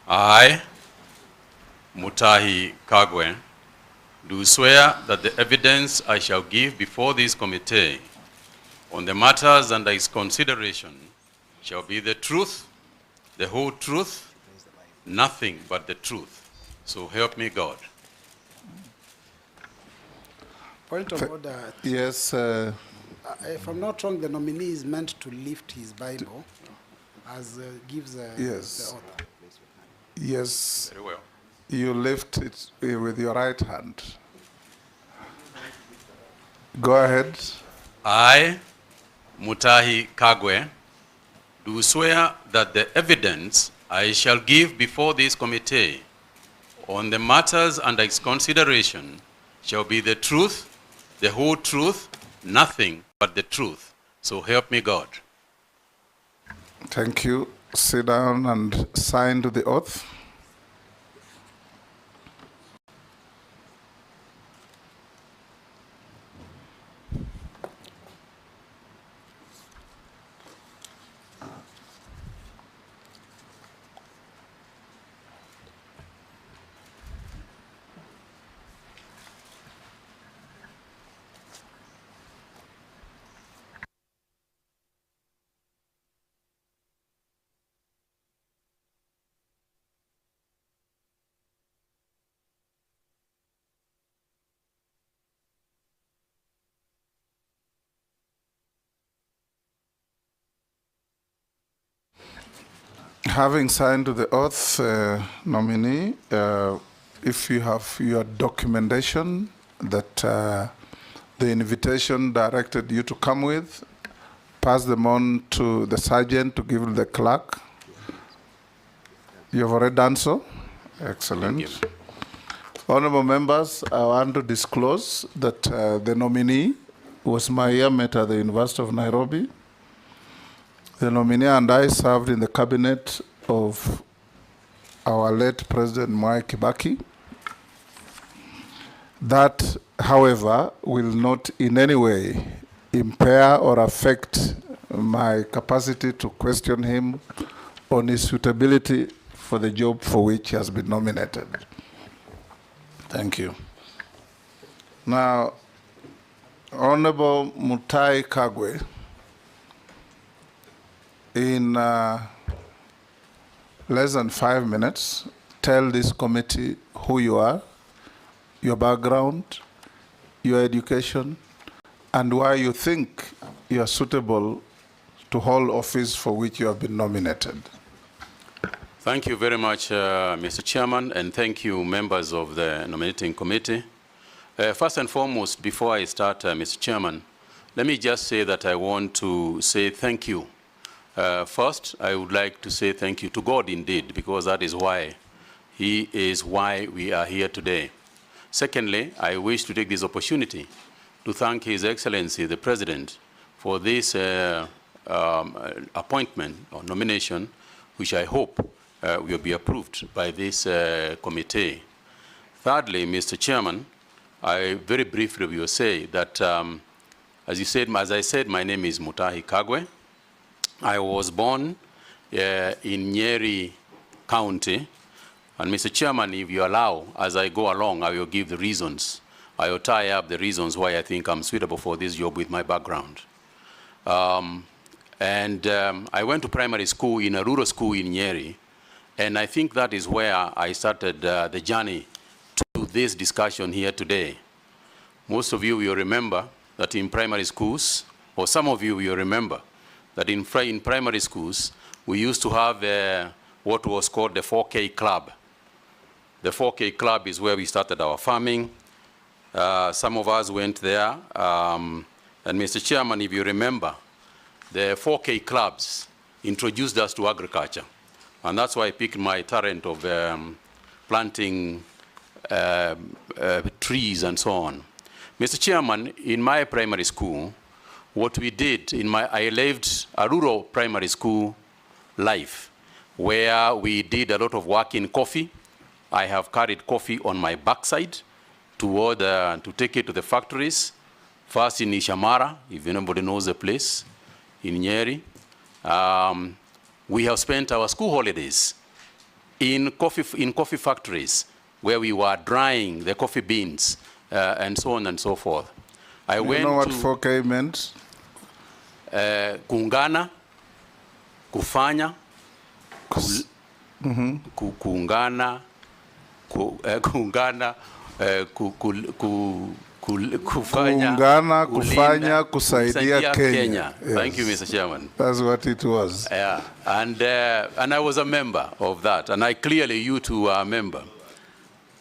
I, Mutahi Kagwe, do swear that the evidence I shall give before this committee on the matters under its consideration shall be the truth, the whole truth, nothing but the truth. So help me God. Point of order. Yes. If I'm not wrong, the nominee is meant to lift his Bible as gives yes. the oath. Yes. Very well. You lift it with your right hand. Go ahead. I, Mutahi Kagwe, do swear that the evidence I shall give before this committee on the matters under its consideration shall be the truth, the whole truth, nothing but the truth. So help me God. Thank you. Sit down and sign to the oath. Having signed to the oath, nominee, if you have your documentation that the invitation directed you to come with, pass them on to the sergeant to give the clerk. You have already done so? Excellent. Honorable members, I want to disclose that the nominee was my yearmate at the University of Nairobi. The nominee and I served in the cabinet of our late President Mwai Kibaki. That, however, will not in any way impair or affect my capacity to question him on his suitability for the job for which he has been nominated. Thank you. Now, Honorable Mutahi Kagwe, in less than 5 minutes, tell this committee who you are, your background, your education, and why you think you are suitable to hold office for which you have been nominated. Thank you very much, Mr. Chairman, and thank you, members of the nominating committee. First and foremost, before I start, Mr. Chairman, let me just say that I want to say thank you. First, I would like to say thank you to God indeed, because that is why He is why we are here today. Secondly, I wish to take this opportunity to thank His Excellency, the President, for this appointment or nomination, which I hope will be approved by this committee. Thirdly, Mr. Chairman, I very briefly will say that, as I said, my name is Mutahi Kagwe. I was born in Nyeri County, and Mr. Chairman, if you allow, as I go along, I will give the reasons. I will tie up the reasons why I think I'm suitable for this job with my background. I went to primary school in a rural school in Nyeri, and I think that is where I started the journey to this discussion here today. Most of you will remember that in primary schools, or some of you will remember, that in primary schools, we used to have what was called the 4K club. The 4K club is where we started our farming. Some of us went there. And Mr. Chairman, if you remember, the 4K clubs introduced us to agriculture. And that's why I picked my talent of planting trees and so on. Mr. Chairman, in my primary school, what we did, I lived a rural primary school life where we did a lot of work in coffee. I have carried coffee on my backside to take it to the factories. First in Ishamara, if anybody knows the place, in Nyeri. We have spent our school holidays in coffee factories where we were drying the coffee beans and so on and so forth. I went know what to 4K meant? Kuungana, kufanya, kuungana, kuungana, kufanya, kuungana, kufanya, kusaidia Kenya. Yes. Thank you, Mr. Chairman. That's what it was. Yeah, and I was a member of that, and clearly you two are a member.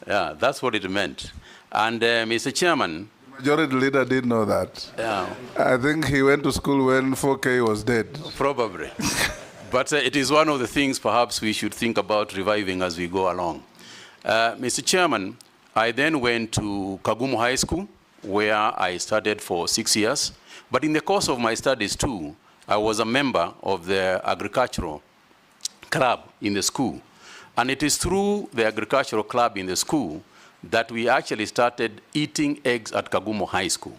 Yeah, that's what it meant. And Mr. Chairman, Majority leader did know that. yeah, I think he went to school when 4K was dead. probably. But it is one of the things perhaps we should think about reviving as we go along. Mr. Chairman, I then went to Kagwe High School, where I studied for 6 years. But in the course of my studies too, I was a member of the agricultural club in the school. And it is through the agricultural club in the school that we actually started eating eggs at Kagwe High School,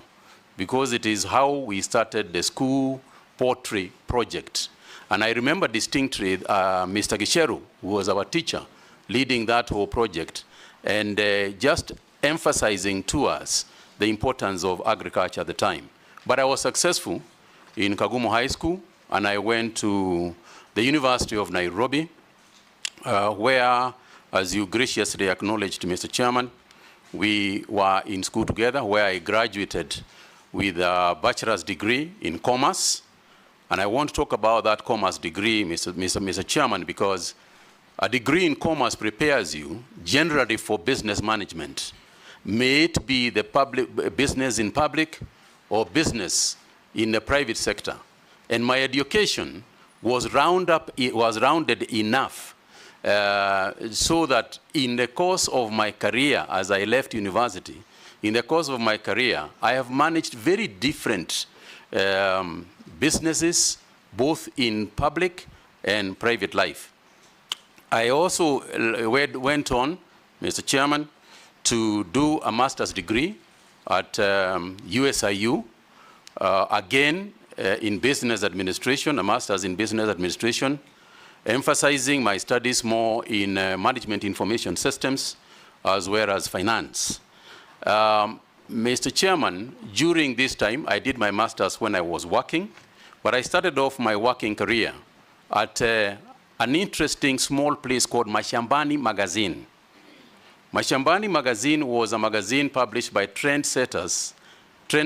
because it is how we started the school poultry project. And I remember distinctly Mr. Gisheru, who was our teacher, leading that whole project, and just emphasizing to us the importance of agriculture at the time. But I was successful in Kagwe High School, and I went to the University of Nairobi, where, as you graciously acknowledged, Mr. Chairman, we were in school together, where I graduated with a bachelor's degree in commerce. And I want to talk about that commerce degree, Mr. Chairman, because a degree in commerce prepares you generally for business management. May it be the public business in public or business in the private sector. And my education was rounded enough so that in the course of my career, as I left university, in the course of my career, I have managed very different businesses, both in public and private life. I also went on, Mr. Chairman, to do a master's degree at USIU, again in business administration, a master's in business administration, emphasizing my studies more in management information systems as well as finance. Mr. Chairman, during this time, I did my master's when I was working, but I started off my working career at an interesting small place called Mashambani Magazine. Mashambani Magazine was a magazine published by trend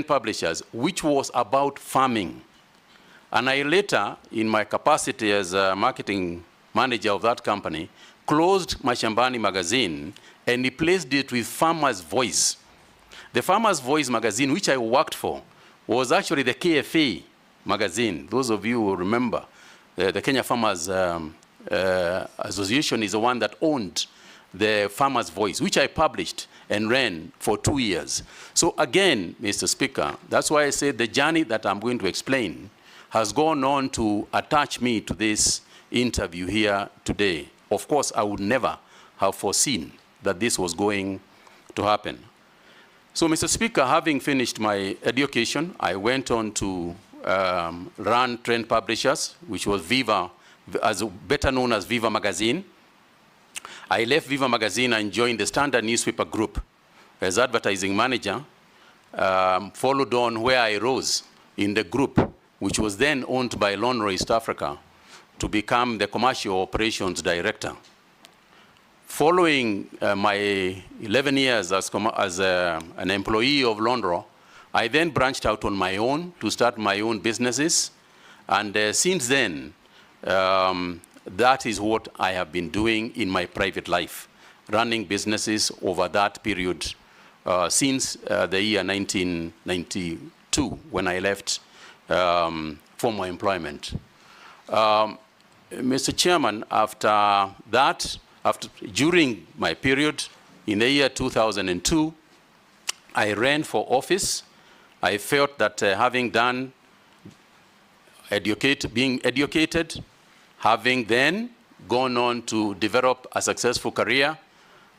publishers, which was about farming. And I later, in my capacity as a marketing manager of that company, closed Mashambani Magazine and replaced it with Farmer's Voice. The Farmer's Voice magazine, which I worked for, was actually the KFA magazine. Those of you who remember, the Kenya Farmers Association is the one that owned the Farmer's Voice, which I published and ran for 2 years. So again, Mr. Speaker, that's why I said the journey that I'm going to explain has gone on to attach me to this interview here today. Of course, I would never have foreseen that this was going to happen. So, Mr. Speaker, having finished my education, I went on to run Trend Publishers, which was Viva, better known as Viva Magazine. I left Viva Magazine and joined the Standard Newspaper Group as advertising manager, followed on where I rose in the group, which was then owned by Lonro East Africa, to become the commercial operations director. Following my 11 years as an employee of Lonro, I then branched out on my own to start my own businesses. And since then, that is what I have been doing in my private life, running businesses over that period since the year 1992, when I left formal employment. Mr. Chairman, after that, during my period, in the year 2002, I ran for office. I felt that having done being educated, having then gone on to develop a successful career,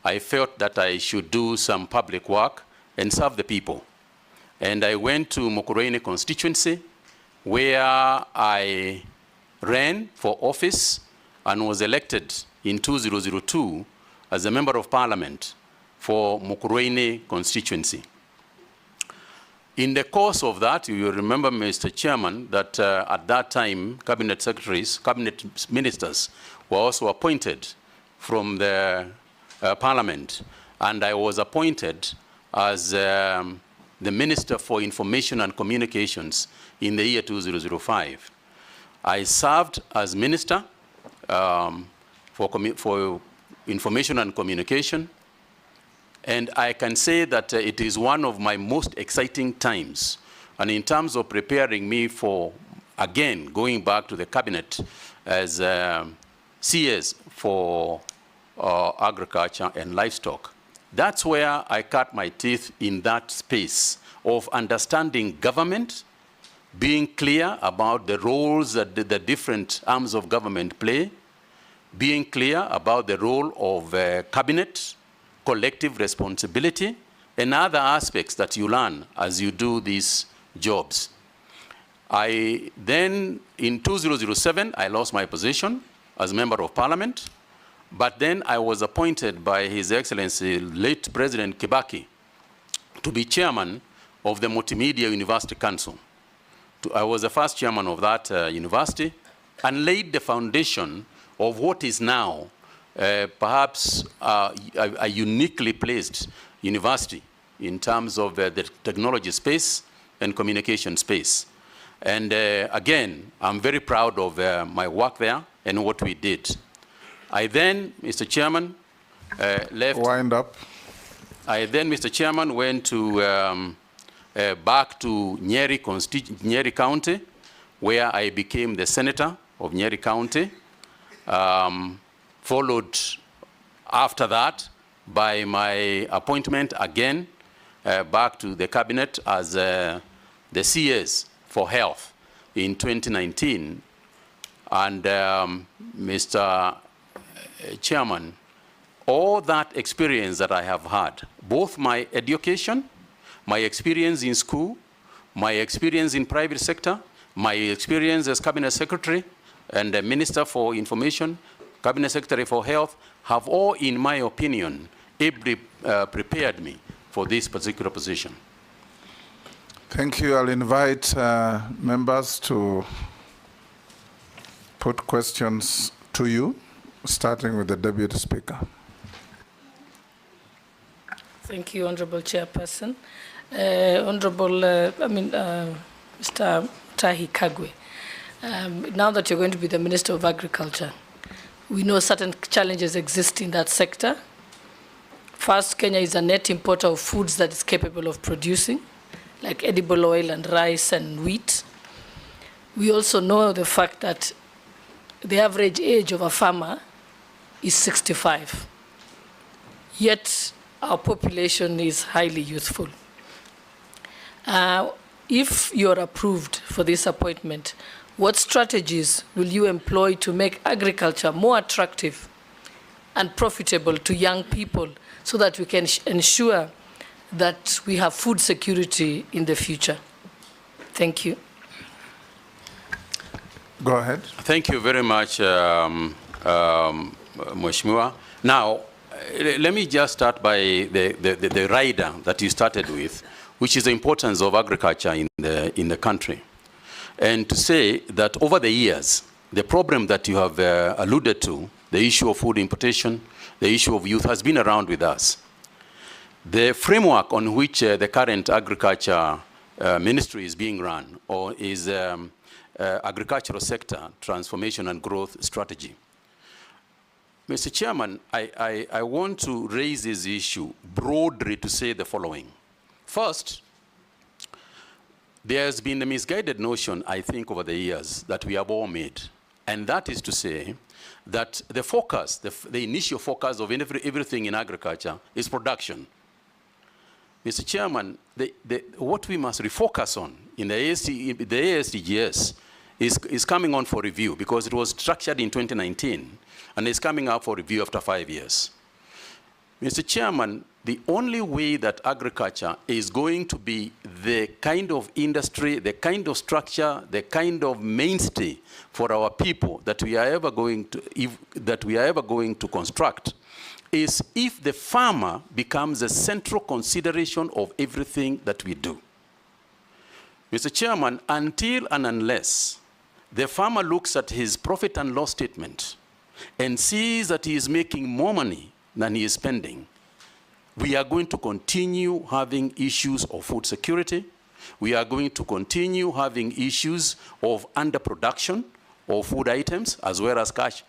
I felt that I should do some public work and serve the people. And I went to Mukurweini constituency, where I ran for office and was elected in 2002 as a member of parliament for Mukurweini constituency. In the course of that, you remember, Mr. Chairman, that at that time, cabinet secretaries, cabinet ministers were also appointed from the parliament, and I was appointed as the Minister for Information and Communications in the year 2005. I served as Minister for Information and Communication, and I can say that it is one of my most exciting times. And in terms of preparing me for, again, going back to the cabinet as CS for agriculture and livestock, that's where I cut my teeth in that space of understanding government, being clear about the roles that the different arms of government play, being clear about the role of cabinet, collective responsibility, and other aspects that you learn as you do these jobs. I then, in 2007, I lost my position as member of parliament, but then I was appointed by His Excellency, late President Kibaki, to be chairman of the Multimedia University Council. I was the first chairman of that university and laid the foundation of what is now perhaps a uniquely placed university in terms of the technology space and communication space. And again, I'm very proud of my work there and what we did. I then, Mr. Chairman, left. Wind up. I then, Mr. Chairman, went to back to Nyeri County, where I became the senator of Nyeri County. Followed after that by my appointment again back to the cabinet as the CS for health in 2019. And Mr. Chairman, all that experience that I have had, both my education, my experience in school, my experience in private sector, my experience as cabinet secretary and the Minister for Information, Cabinet Secretary for Health, have all, in my opinion, ably prepared me for this particular position. Thank you. I'll invite members to put questions to you, starting with the Deputy Speaker. Thank you, Honorable Chairperson. Mr. Mutahi Kagwe, now that you're going to be the Minister of Agriculture, we know certain challenges exist in that sector. First, Kenya is a net importer of foods that is capable of producing, like edible oil and rice and wheat. We also know the fact that the average age of a farmer is 65. Yet, our population is highly youthful. If you're approved for this appointment, what strategies will you employ to make agriculture more attractive and profitable to young people so that we can ensure that we have food security in the future? Thank you. Go ahead. Thank you very much, Mheshimiwa. Now, let me just start by the rider that you started with, which is the importance of agriculture in the country. And to say that over the years, the problem that you have alluded to, the issue of food importation, the issue of youth, has been around with us. The framework on which the current agriculture ministry is being run, or is agricultural sector transformation and growth strategy. Mr. Chairman, I want to raise this issue broadly to say the following. First, there has been a misguided notion, I think, over the years that we have all made. And that is to say that the focus, the initial focus of everything in agriculture is production. Mr. Chairman, what we must refocus on in the ASDGS is coming on for review because it was structured in 2019 and is coming up for review after 5 years. Mr. Chairman, the only way that agriculture is going to be the kind of industry, the kind of structure, the kind of mainstay for our people that we are ever going to construct is if the farmer becomes a central consideration of everything that we do. Mr. Chairman, until and unless the farmer looks at his profit and loss statement and sees that he is making more money than he is spending, we are going to continue having issues of food security. We are going to continue having issues of underproduction of food items, as well as cash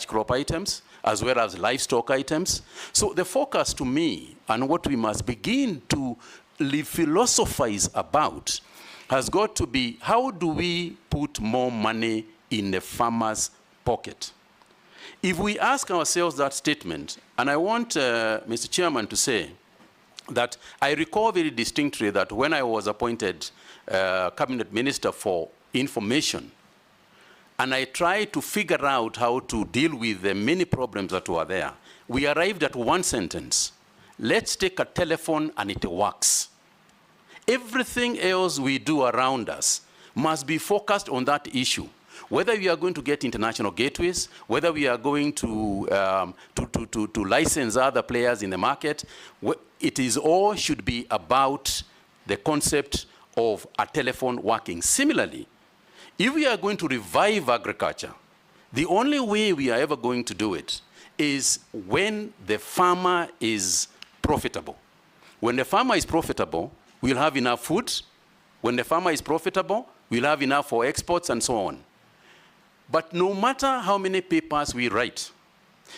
crop items, as well as livestock items. So the focus to me, and what we must begin to philosophize about, has got to be, how do we put more money in the farmer's pocket? If we ask ourselves that statement, and I want Mr. Chairman to say that I recall very distinctly that when I was appointed Cabinet Minister for Information, and I tried to figure out how to deal with the many problems that were there, we arrived at one sentence: let's take a telephone and it works. Everything else we do around us must be focused on that issue. Whether we are going to get international gateways, whether we are going to license other players in the market, it is all should be about the concept of a telephone working. Similarly, if we are going to revive agriculture, the only way we are ever going to do it is when the farmer is profitable. When the farmer is profitable, we'll have enough food. When the farmer is profitable, we'll have enough for exports and so on. But no matter how many papers we write,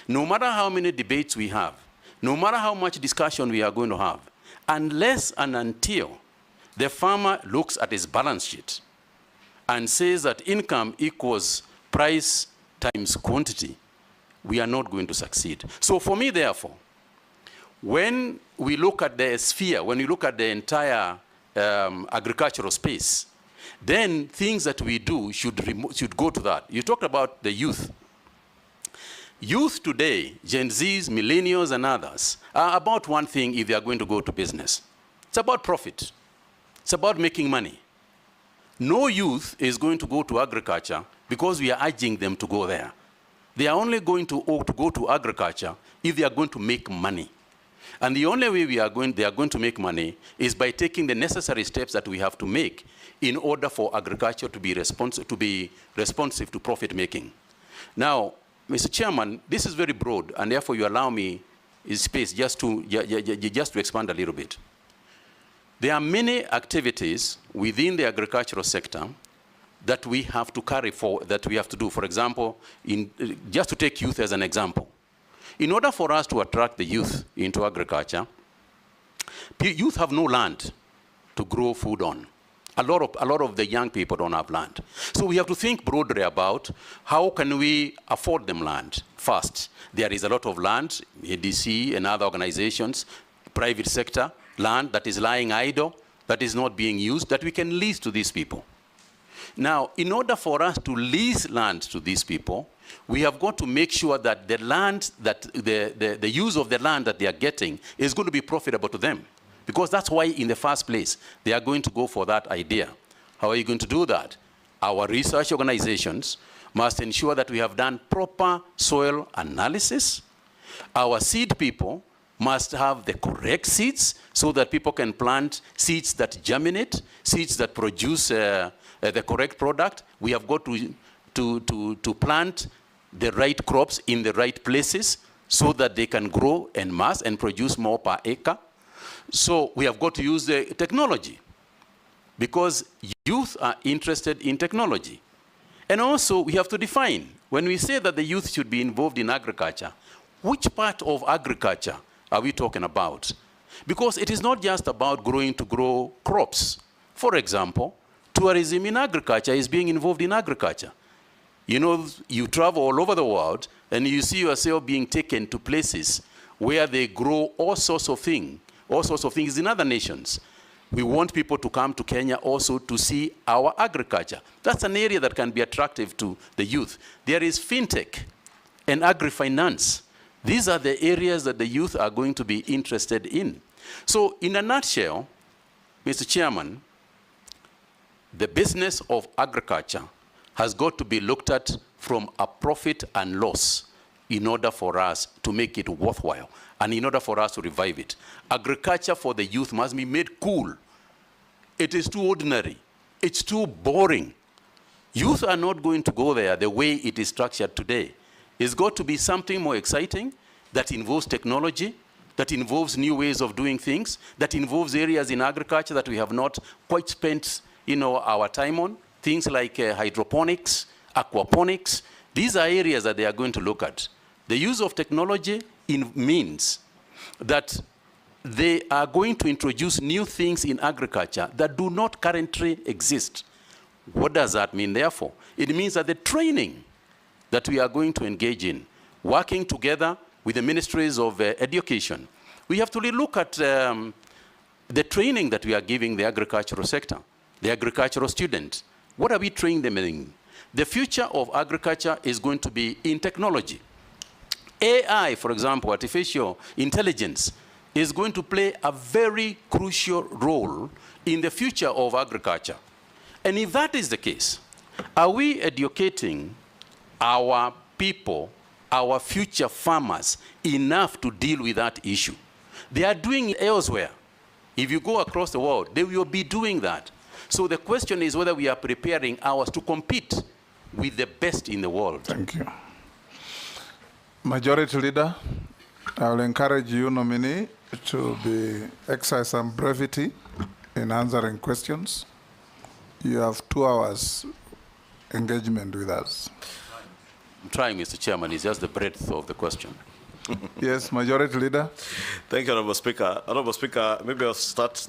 no matter how many debates we have, no matter how much discussion we are going to have, unless and until the farmer looks at his balance sheet and says that income equals price times quantity, we are not going to succeed. So for me, therefore, when we look at the sphere, when we look at the entire agricultural space, then things that we do should go to that. You talked about the youth. Youth today, Gen Zs, millennials, and others, are about one thing if they are going to go to business. It's about profit. It's about making money. No youth is going to go to agriculture because we are urging them to go there. They are only going to go to agriculture if they are going to make money. And the only way they are going to make money is by taking the necessary steps that we have to make in order for agriculture to be responsive to profit making. Now, Mr. Chairman, this is very broad, and therefore you allow me space just to expand a little bit. There are many activities within the agricultural sector that we have to carry forward, that we have to do. For example, just to take youth as an example. In order for us to attract the youth into agriculture, youth have no land to grow food on. A lot of the young people don't have land. So we have to think broadly about how can we afford them land first. There is a lot of land, ADC and other organizations, private sector, land that is lying idle, that is not being used, that we can lease to these people. Now, in order for us to lease land to these people, we have got to make sure that the land, that the use of the land that they are getting is going to be profitable to them. Because that's why, in the first place, they are going to go for that idea. How are you going to do that? Our research organizations must ensure that we have done proper soil analysis. Our seed people must have the correct seeds so that people can plant seeds that germinate, seeds that produce the correct product. We have got to plant the right crops in the right places so that they can grow en masse and produce more per acre. So we have got to use the technology because youth are interested in technology. And also we have to define, when we say that the youth should be involved in agriculture, which part of agriculture are we talking about? Because it is not just about growing to grow crops. For example, tourism in agriculture is being involved in agriculture. You know, you travel all over the world and you see yourself being taken to places where they grow all sorts of things in other nations. We want people to come to Kenya also to see our agriculture. That's an area that can be attractive to the youth. There is fintech and agri-finance These are the areas that the youth are going to be interested in. So in a nutshell, Mr. Chairman, the business of agriculture has got to be looked at from a profit and loss in order for us to make it worthwhile and in order for us to revive it. Agriculture for the youth must be made cool. It is too ordinary. It's too boring. Youth are not going to go there the way it is structured today. It's got to be something more exciting that involves technology, that involves new ways of doing things, that involves areas in agriculture that we have not quite spent our time on, things like hydroponics, aquaponics. These are areas that they are going to look at. The use of technology means that they are going to introduce new things in agriculture that do not currently exist. What does that mean, therefore? It means that the training that we are going to engage in, working together with the ministries of education, we have to look at the training that we are giving the agricultural sector, the agricultural students. What are we training them in? The future of agriculture is going to be in technology. AI, for example, artificial intelligence, is going to play a very crucial role in the future of agriculture. And if that is the case, are we educating our people, our future farmers, enough to deal with that issue? They are doing it elsewhere. If you go across the world, they will be doing that. So the question is whether we are preparing ours to compete with the best in the world. Thank you. Majority Leader, I will encourage you, nominee, to exercise some brevity in answering questions. You have 2 hours engagement with us. I'm trying, Mr. Chairman. It's just the breadth of the question. Yes, Majority Leader. Thank you, Honorable Speaker. Honorable Speaker, maybe I'll start